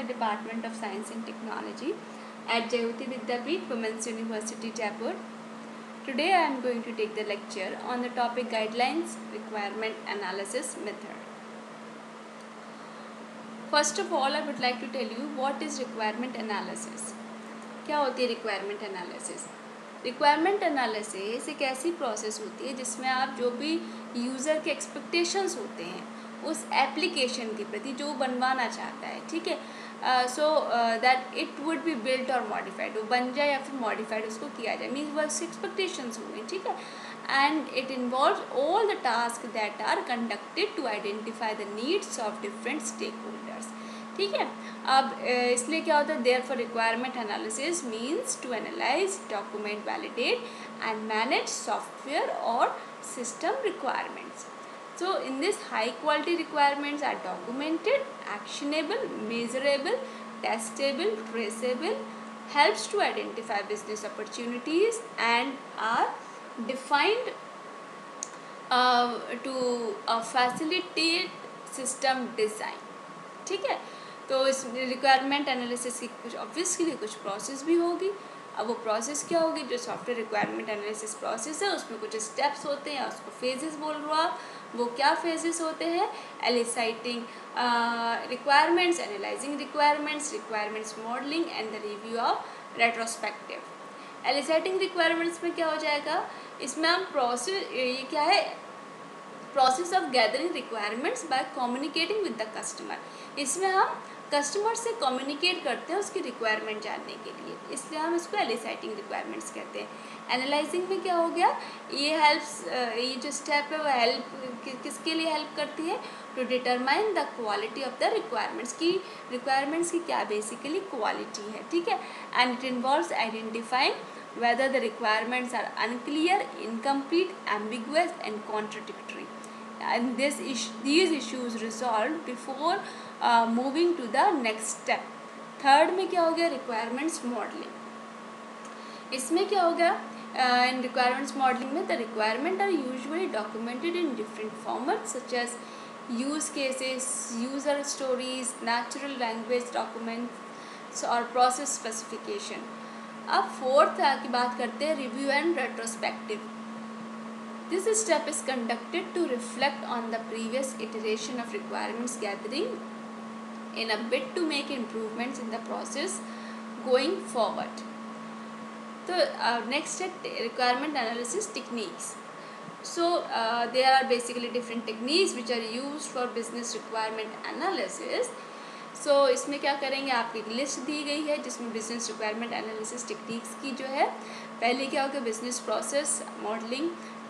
Department of Science and Technology at Jayoti Vidyapeeth Women's University, Jaipur. Today I am going to take the lecture on the topic Guidelines Requirement Analysis Method. First of all, I would like to tell you what is requirement analysis. क्या होती है requirement analysis? Requirement analysis एक ऐसी process होती है जिसमें आप जो भी यूज़र के एक्सपेक्टेशंस होते हैं उस एप्लीकेशन के प्रति जो बनवाना चाहता है, ठीक है, so that it would be built और मॉडिफाइड, वो बन जाए या फिर मॉडिफाइड उसको किया जाए, मीन्स वर्क एक्सपेक्टेशंस हुए, ठीक है, and it involves all the task that are conducted to identify the needs of different stakeholders, ठीक है. अब इसलिए क्या होता है, therefore requirement analysis means to analyse, document, validate and manage software और system requirements. So in this, high quality requirements are documented, actionable, measurable, testable, traceable, helps to identify business opportunities and are defined to facilitate system design, ठीक है. तो इस requirement analysis की कुछ obviously कुछ process भी होगी. अब वो प्रोसेस क्या होगी, जो सॉफ्टवेयर रिक्वायरमेंट एनालिसिस प्रोसेस है उसमें कुछ स्टेप्स होते हैं, उसको फेजेस बोल रहे हो आप. वो क्या फेजेस होते हैं, eliciting requirements, analysing requirements, requirements modelling and the review of retrospective. Eliciting requirements में क्या हो जाएगा, इसमें हम प्रोसेस, ये क्या है, process of gathering requirements by communicating with the customer. इसमें हम कस्टमर से कम्युनिकेट करते हैं उसकी रिक्वायरमेंट जानने के लिए, इसलिए हम इसको एलिसाइटिंग रिक्वायरमेंट्स कहते हैं. एनालाइजिंग में क्या हो गया, ये हेल्प्स, ये जो स्टेप है वो हेल्प किसके लिए हेल्प करती है, to determine the quality of the requirements की क्या बेसिकली क्वालिटी है, ठीक है. And it involves identifying whether the requirements are unclear, incomplete, ambiguous and contradictory, and these issues resolved before moving to the next step. Third में क्या हो गया, requirements modelling. इसमें क्या हो गया, इन रिक्वायरमेंट्स मॉडलिंग में the requirement are usually documented in different formats such as use cases, user stories, natural language documents और प्रोसेस स्पेसिफिकेशन. अब फोर्थ की बात करते हैं, review and retrospective. This step is conducted to reflect on the previous iteration of requirements gathering in a bid to make improvements in the process going forward. So next है requirement analysis techniques. So there are basically different techniques which are used for business requirement analysis. So इसमें क्या करेंगे, आपकी एक list दी गई है जिसमें business requirement analysis techniques की जो है, पहले क्या होगा, बिजनेस प्रोसेस मॉडलिंग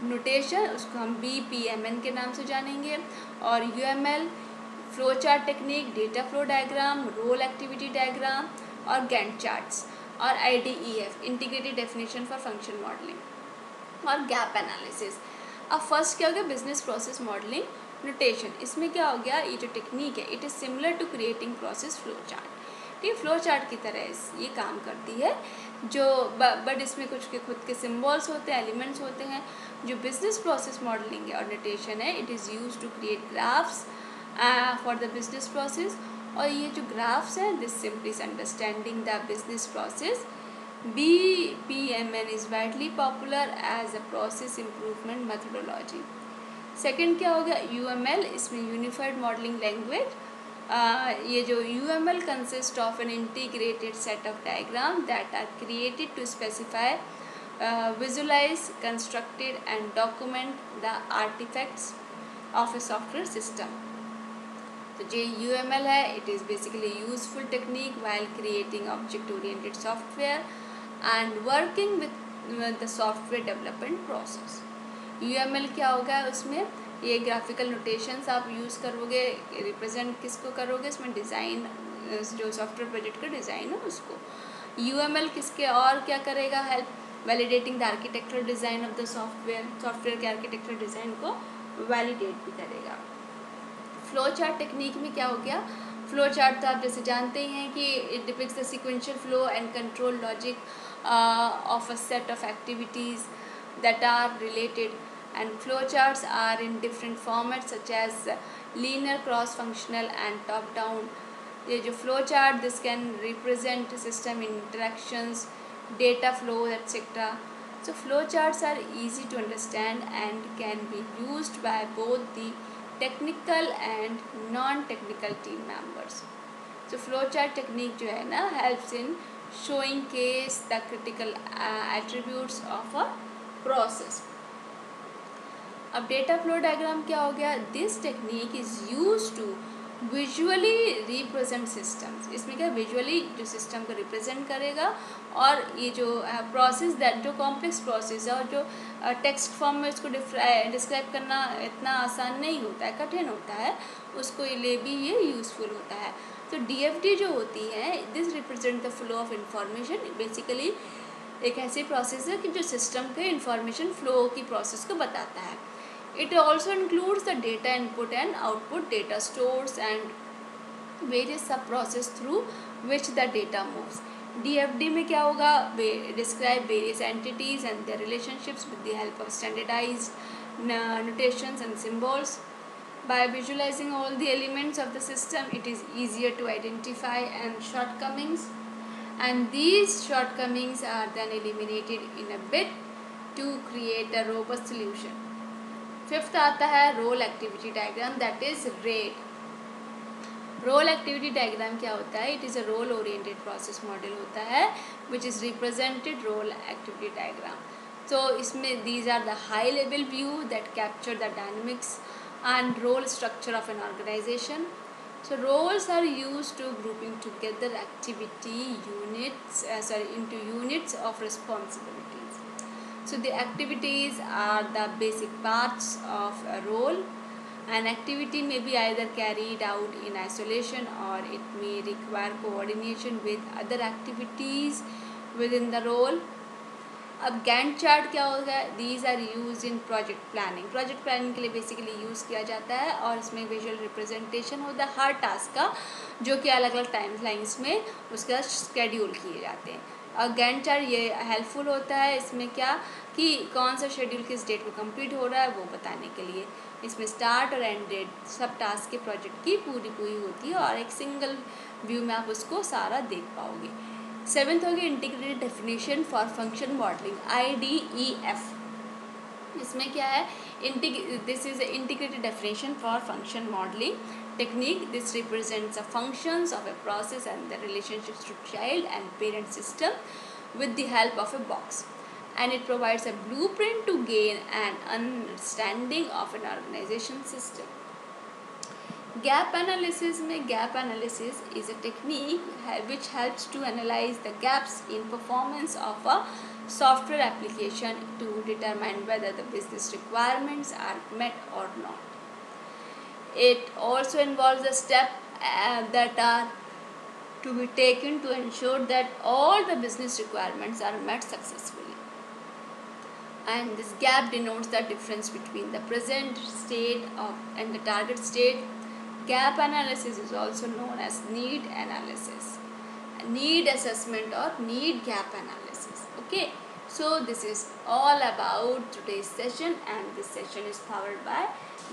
नोटेशन, उसको हम BPMN के नाम से जानेंगे, और UML flow chart technique, data flow diagram, role activity diagram और गैंट चार्ट्स, और IDEF integrated definition for function modelling, और गैप एनालिसिस. अब फर्स्ट क्या हो गया, बिजनेस प्रोसेस मॉडलिंग नोटेशन. इसमें क्या हो गया, ये जो टेक्निक है it is similar to creating process flow chart. ठीक, फ्लो चार्ट की तरह ये काम करती है, जो बट इसमें कुछ के खुद के सिम्बॉल्स होते हैं, एलिमेंट्स होते हैं. जो बिजनेस प्रोसेस मॉडलिंग है और नोटेशन है, it is use to create graphs for the business process. और ये जो ग्राफ्स हैं, this simply is understanding the business process. BPMN is widely popular as a process improvement methodology. Second क्या हो गया, UML. इसमें यूनिफाइड मॉडलिंग लैंग्वेज. ये जो UML consist of an integrated set of diagram that are created to specify, visualise, constructed and document the artefacts of a software system. तो जो UML है, it is basically useful technique while creating object oriented software and working with the software development process. UML क्या होगा, उसमें ये graphical notations आप use करोगे, represent किसको करोगे, इसमें डिज़ाइन, जो सॉफ्टवेयर प्रोजेक्ट का डिज़ाइन है उसको. UML किसके और क्या करेगा, help validating the architectural design of the software के आर्किटेक्चरल डिज़ाइन को वैलिडेट भी करेगा. फ्लो चार्ट टेक्निक में क्या हो गया, फ्लो चार्ट तो आप जैसे जानते ही हैं कि it depicts the sequential flow and control logic of a set of activities that are related, and flowcharts are in different formats such as linear, cross-functional and top-down, ये जो flow chart, this can represent system interactions, data flow, etc. So flowcharts are easy to understand and can be used by both the technical and non-technical team members. So flowchart technique जो है ना helps in showing case the critical attributes of a process. अब data flow diagram क्या हो गया? This technique is use to visually represent systems. इसमें क्या visually जो सिस्टम को रिप्रेजेंट करेगा, और ये जो प्रोसेस दैट जो कॉम्प्लेक्स प्रोसेस है और जो टेक्स्ट फॉर्म में उसको डिस्क्राइब करना इतना आसान नहीं होता है, कठिन होता है, उसको लिए भी ये यूज़फुल होता है. तो DFD जो होती है, this represent the flow of information. Basically एक ऐसी प्रोसेस है कि जो सिस्टम के इंफॉर्मेशन फ्लो की प्रोसेस को बताता है. It also includes the data input and output, data stores and various sub-process through which the data moves. DFD में क्या होगा? Describe various entities and their relationships with the help of standardized notations and symbols. By visualizing all the elements of the system, it is easier to identify and shortcomings, and these shortcomings are then eliminated in a bid to create a robust solution. Fifth आता है role activity diagram, that is rate. Role activity diagram क्या होता है? It is a role oriented process model होता है which is represented role activity diagram. तो इसमें these are the high level view that capture the dynamics and role structure of an organisation. So roles are used to grouping together activity units into units of responsibilities. So the activities are the basic parts of a role. An activity may be either carried out in isolation or it may require coordination with other activities within the role. अब Gantt chart क्या होगा? These are use in project planning. Project planning के लिए basically use किया जाता है, और इसमें विजुअल रिप्रेजेंटेशन होता है हर टास्क का, जो कि अलग अलग टाइम लाइन्स में उसका शेड्यूल किए जाते हैं. और गैंट चार्ट ये हेल्पफुल होता है इसमें क्या कि कौन सा शेड्यूल किस डेट को कंप्लीट हो रहा है वो बताने के लिए. इसमें स्टार्ट और एंड डेट सब टास्क के प्रोजेक्ट की पूरी होती है, और एक सिंगल व्यू में आप उसको सारा देख पाओगे. सेवेंथ हो गया integrated definition for function modelling, IDEF. इसमें क्या है? This is integrated definition for function modelling technique. This represents the functions of a process and the relationships to child and parent system with the help of a box, and it provides a blueprint to gain an understanding of an organization system. Gap analysis में gap analysis is a technique which helps to analyze the gaps in performance of a software application to determine whether the business requirements are met or not. It also involves the steps that are to be taken to ensure that all the business requirements are met successfully. And this gap denotes the difference between the present state and the target state. Gap analysis is also known as need analysis, need assessment or need gap analysis. Okay, so this is all about today's session, and this session is powered by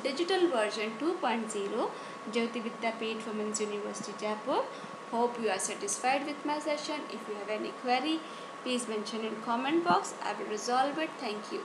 Digital Version 2.0, Jyoti Vidyapeeth Women's University, Jaipur. Hope you are satisfied with my session. If you have any query, please mention in comment box. I will resolve it. Thank you.